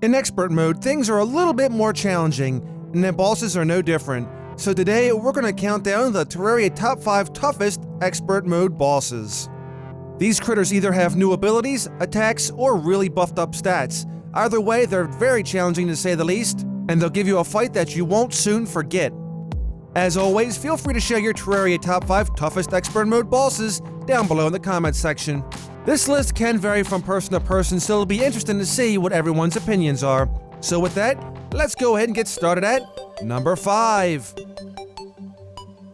In Expert Mode, things are a little bit more challenging, and the bosses are no different. So today, we're going to count down the Terraria Top 5 toughest Expert Mode bosses. These critters either have new abilities, attacks, or really buffed up stats. Either way, they're very challenging to say the least, and they'll give you a fight that you won't soon forget. As always, feel free to share your Terraria Top 5 toughest Expert Mode bosses down below in the comments section. This list can vary from person to person, so it'll be interesting to see what everyone's opinions are. So with that, let's go ahead and get started at number 5.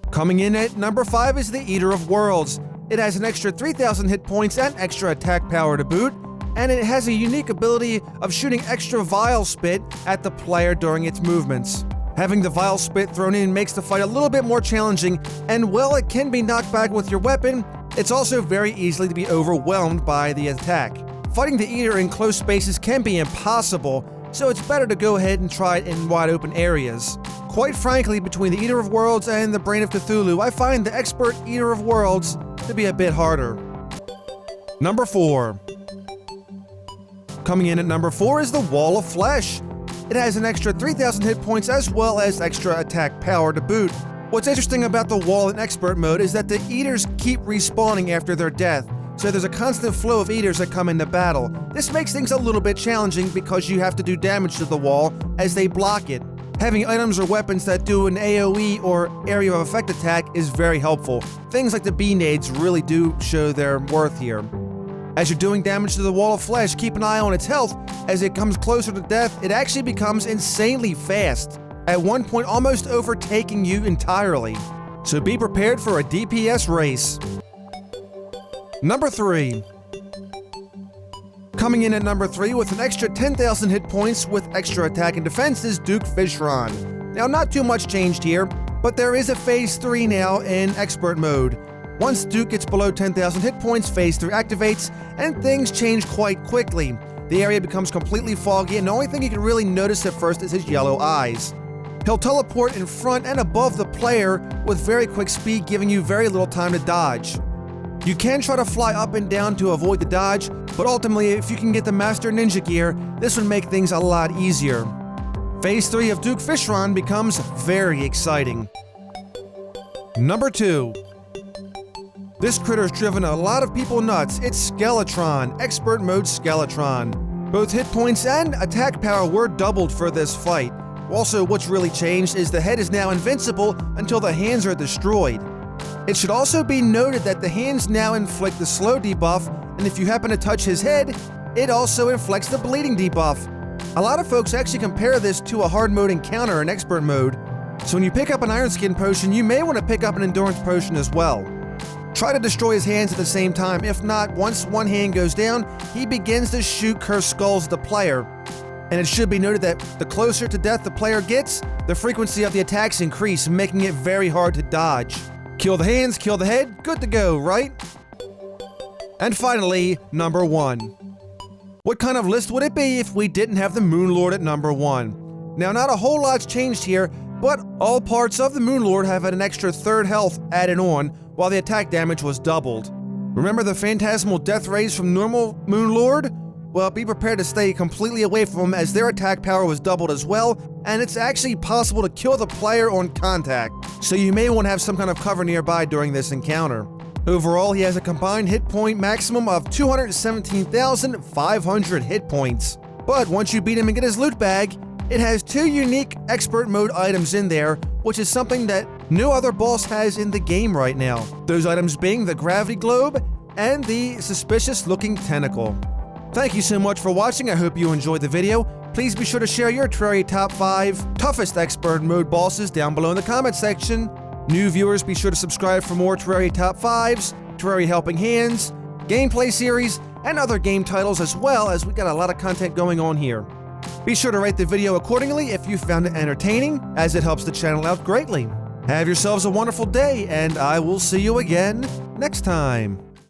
Coming in at number 5 is the Eater of Worlds. It has an extra 3,000 hit points and extra attack power to boot, and it has a unique ability of shooting extra Vile Spit at the player during its movements. Having the Vile Spit thrown in makes the fight a little bit more challenging, and while it can be knocked back with your weapon, it's also very easily to be overwhelmed by the attack. Fighting the Eater in close spaces can be impossible, so it's better to go ahead and try it in wide open areas. Quite frankly, between the Eater of Worlds and the Brain of Cthulhu, I find the Expert Eater of Worlds to be a bit harder. Number 4. Coming in at number 4 is the Wall of Flesh. It has an extra 3,000 hit points as well as extra attack power to boot. What's interesting about the wall in Expert Mode is that the Eaters keep respawning after their death, so there's a constant flow of Eaters that come into battle. This makes things a little bit challenging because you have to do damage to the wall as they block it. Having items or weapons that do an AoE or area of effect attack is very helpful. Things like the B-nades really do show their worth here. As you're doing damage to the Wall of Flesh, keep an eye on its health. As it comes closer to death, it actually becomes insanely fast, at one point almost overtaking you entirely. So be prepared for a DPS race. Number 3. Coming in at number 3 with an extra 10,000 hit points with extra attack and defense is Duke Fishron. Now, not too much changed here, but there is a Phase 3 now in Expert Mode. Once Duke gets below 10,000 hit points, Phase 3 activates, and things change quite quickly. The area becomes completely foggy, and the only thing you can really notice at first is his yellow eyes. He'll teleport in front and above the player with very quick speed, giving you very little time to dodge. You can try to fly up and down to avoid the dodge, but ultimately, if you can get the Master Ninja gear, this would make things a lot easier. Phase 3 of Duke Fishron becomes very exciting. Number 2. This critter's driven a lot of people nuts. It's Skeletron, Expert Mode Skeletron. Both hit points and attack power were doubled for this fight. Also, what's really changed is the head is now invincible until the hands are destroyed. It should also be noted that the hands now inflict the slow debuff, and if you happen to touch his head, it also inflicts the bleeding debuff. A lot of folks actually compare this to a hard mode encounter in Expert Mode, so when you pick up an Iron Skin potion, you may want to pick up an Endurance potion as well. Try to destroy his hands at the same time. If not, once one hand goes down, he begins to shoot cursed skulls at the player. And it should be noted that the closer to death the player gets, the frequency of the attacks increase, making it very hard to dodge. Kill the hands, kill the head, good to go, right? And finally, number 1. What kind of list would it be if we didn't have the Moonlord at number 1? Now, not a whole lot's changed here, but all parts of the Moonlord have had an extra third health added on, while the attack damage was doubled. Remember the phantasmal death rays from normal Moonlord? Well, be prepared to stay completely away from them as their attack power was doubled as well, and it's actually possible to kill the player on contact, so you may want to have some kind of cover nearby during this encounter. Overall, he has a combined hit point maximum of 217,500 hit points. But once you beat him and get his loot bag, it has 2 unique Expert Mode items in there, which is something that no other boss has in the game right now. Those items being the Gravity Globe and the suspicious-looking Tentacle. Thank you so much for watching. I hope you enjoyed the video. Please be sure to share your Terraria Top 5 toughest Expert Mode bosses down below in the comment section. New viewers, be sure to subscribe for more Terraria Top 5s, Terraria Helping Hands, gameplay series, and other game titles, as well as we got a lot of content going on here. Be sure to rate the video accordingly if you found it entertaining, as it helps the channel out greatly. Have yourselves a wonderful day, and I will see you again next time.